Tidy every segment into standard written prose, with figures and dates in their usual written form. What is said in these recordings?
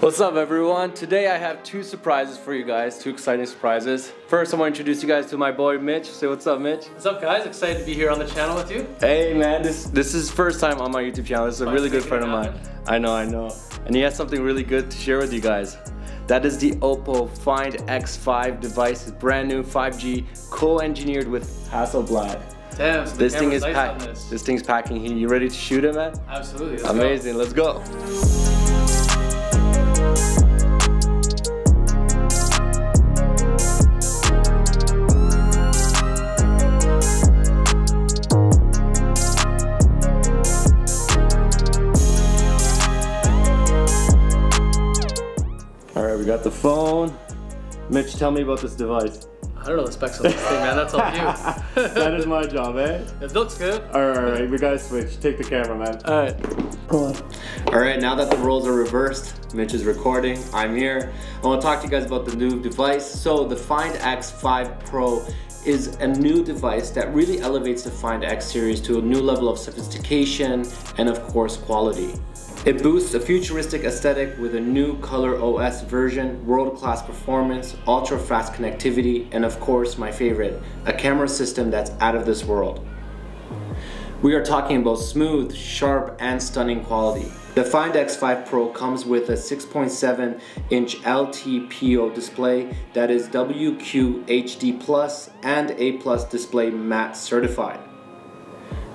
What's up everyone? Today I have two surprises for you guys, two exciting surprises. First I want to introduce you guys to my boy Mitch. Say what's up, Mitch. What's up guys? Excited to be here on the channel with you. Hey man, this is first time on my YouTube channel. This is a really good friend of mine. I know. And he has something really good to share with you guys. That is the OPPO Find X5 device. It's brand new 5G, co-engineered with Hasselblad. Damn, so this thing is packed. This thing's packing heat. You ready to shoot it, man? Absolutely. Amazing. Let's go. Alright, we got the phone. Mitch, tell me about this device. I don't know the specs of this thing, man. That's all you. That is my job, eh? It looks good. Alright, we gotta switch. Take the camera, man. Alright. Go on. Alright, now that the roles are reversed, Mitch is recording, I'm here. I want to talk to you guys about the new device. So the Find X5 Pro is a new device that really elevates the Find X series to a new level of sophistication and of course quality. It boosts a futuristic aesthetic with a new color OS version, world-class performance, ultra-fast connectivity, and of course my favorite, a camera system that's out of this world. We are talking about smooth, sharp, and stunning quality. The Find X5 Pro comes with a 6.7-inch LTPO display that is WQHD+ and A+ display matte certified.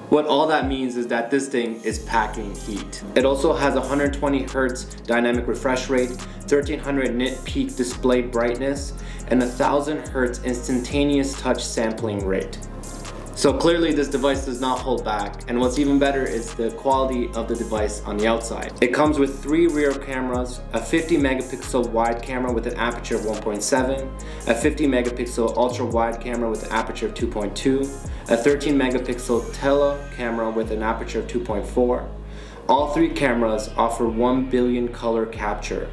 What all that means is that this thing is packing heat. It also has 120 Hz dynamic refresh rate, 1300 nit peak display brightness, and 1000 Hz instantaneous touch sampling rate. So clearly this device does not hold back, and what's even better is the quality of the device on the outside. It comes with 3 rear cameras, a 50 megapixel wide camera with an aperture of 1.7, a 50 megapixel ultra wide camera with an aperture of 2.2, a 13 megapixel tele camera with an aperture of 2.4. All 3 cameras offer 1 billion color capture.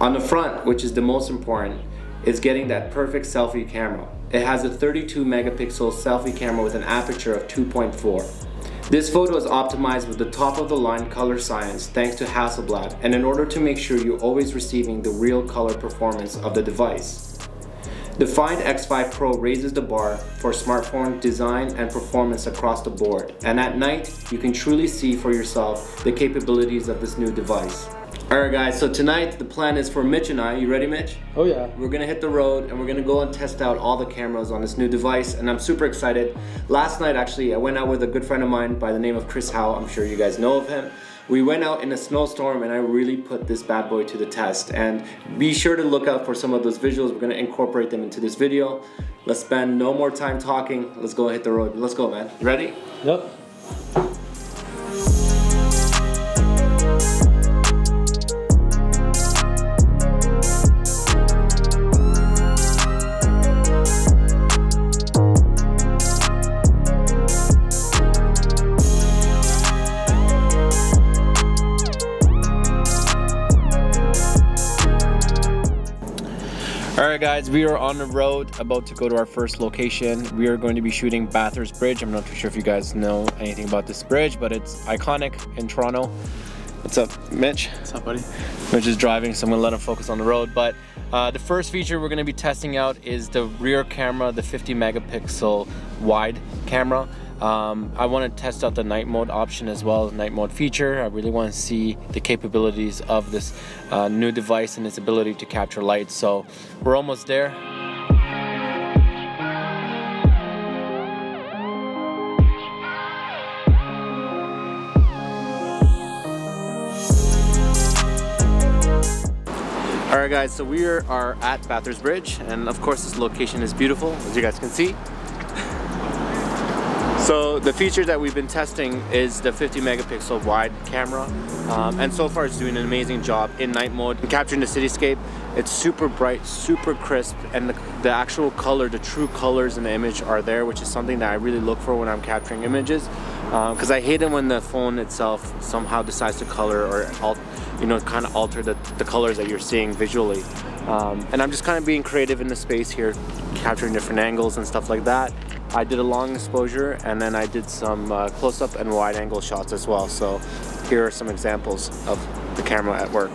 On the front, which is the most important, is getting that perfect selfie camera. It has a 32 megapixel selfie camera with an aperture of 2.4. This photo is optimized with the top of the line color science thanks to Hasselblad, and in order to make sure you're always receiving the real color performance of the device. The Find X5 Pro raises the bar for smartphone design and performance across the board, and at night you can truly see for yourself the capabilities of this new device. Alright guys, so tonight the plan is for Mitch and I, you ready Mitch? Oh yeah. We're gonna hit the road and we're gonna go and test out all the cameras on this new device, and I'm super excited. Last night actually I went out with a good friend of mine by the name of Chris Howe. I'm sure you guys know of him. We went out in a snowstorm and I really put this bad boy to the test, and be sure to look out for some of those visuals. We're gonna incorporate them into this video. Let's spend no more time talking. Let's go hit the road. Let's go, man. You ready? Yep. Alright guys, we are on the road about to go to our first location. We are going to be shooting Bathurst Bridge. I'm not too sure if you guys know anything about this bridge, but it's iconic in Toronto. What's up, Mitch? What's up, buddy? Mitch is driving, so I'm gonna let him focus on the road. But the first feature we're gonna be testing out is the rear camera, the 50 megapixel wide camera. I want to test out the night mode option as well, the night mode feature. I really want to see the capabilities of this new device and its ability to capture light. So we're almost there. Alright guys, so we are at Bathurst Bridge, and of course this location is beautiful, as you guys can see. So the feature that we've been testing is the 50 megapixel wide camera, and so far it's doing an amazing job in night mode, capturing the cityscape. It's super bright, super crisp, and the actual color, the true colors in the image are there, which is something that I really look for when I'm capturing images, because I hate it when the phone itself somehow decides to color or kind of alter the colors that you're seeing visually. And I'm just kind of being creative in the space here, capturing different angles and stuff like that. I did a long exposure, and then I did some close-up and wide-angle shots as well. So here are some examples of the camera at work.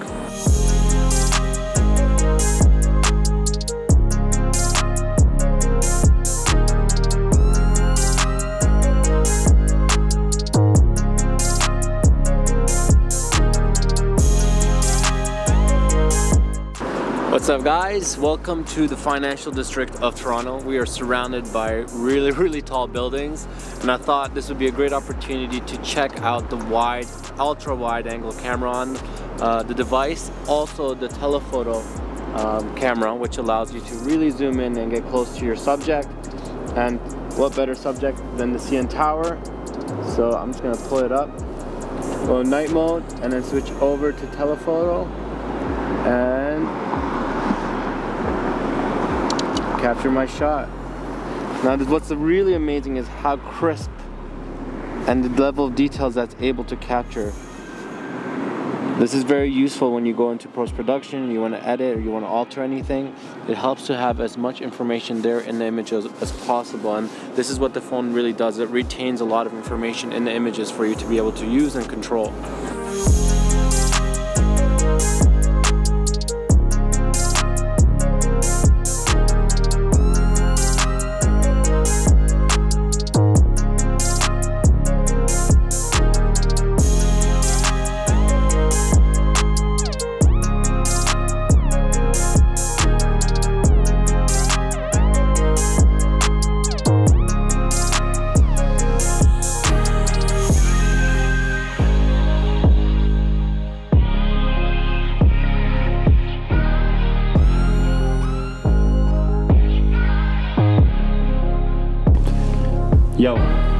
What's up guys? Welcome to the financial district of Toronto. We are surrounded by really tall buildings, and I thought this would be a great opportunity to check out the ultra wide angle camera on the device. Also the telephoto camera, which allows you to really zoom in and get close to your subject. And what better subject than the CN Tower? So I'm just gonna pull it up, go night mode, and then switch over to telephoto and capture my shot. Now what's really amazing is how crisp and the level of details that's able to capture. This is very useful when you go into post-production, you want to edit or you want to alter anything. It helps to have as much information there in the image as possible, and this is what the phone really does. It retains a lot of information in the images for you to be able to use and control.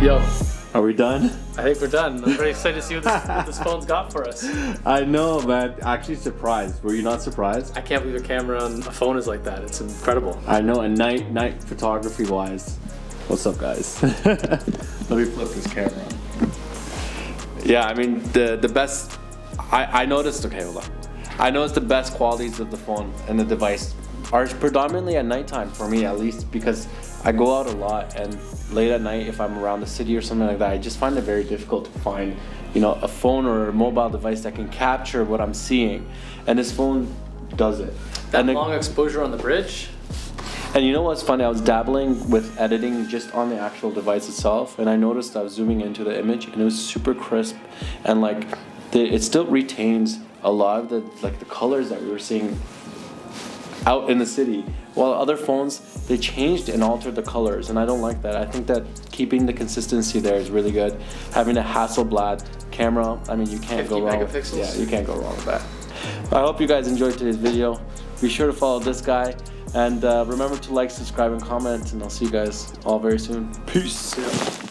Yo. Are we done? I think we're done. I'm very excited to see what this phone's got for us. I know, man. Actually surprised. Were you not surprised? I can't believe a camera on a phone is like that. It's incredible. I know, and night photography wise. What's up guys? Let me flip this camera on. Yeah, I mean the best, I noticed, okay, hold on. I noticed the best qualities of the phone and the device are predominantly at nighttime, for me at least, because I go out a lot, and late at night if I'm around the city or something like that, I just find it very difficult to find, you know, a phone or a mobile device that can capture what I'm seeing, and this phone does it. That long exposure on the bridge. And you know what's funny? I was dabbling with editing just on the actual device itself, and I noticed I was zooming into the image, and it was super crisp, and like it still retains a lot of the colors that we were seeing out in the city, while other phones, they changed and altered the colors, and I don't like that. I think that keeping the consistency there is really good. Having a Hasselblad camera, I mean, you can't go wrong. 50 megapixels. Yeah, you can't go wrong with that. I hope you guys enjoyed today's video. Be sure to follow this guy, and remember to like, subscribe, and comment, and I'll see you guys all very soon. Peace. Yeah.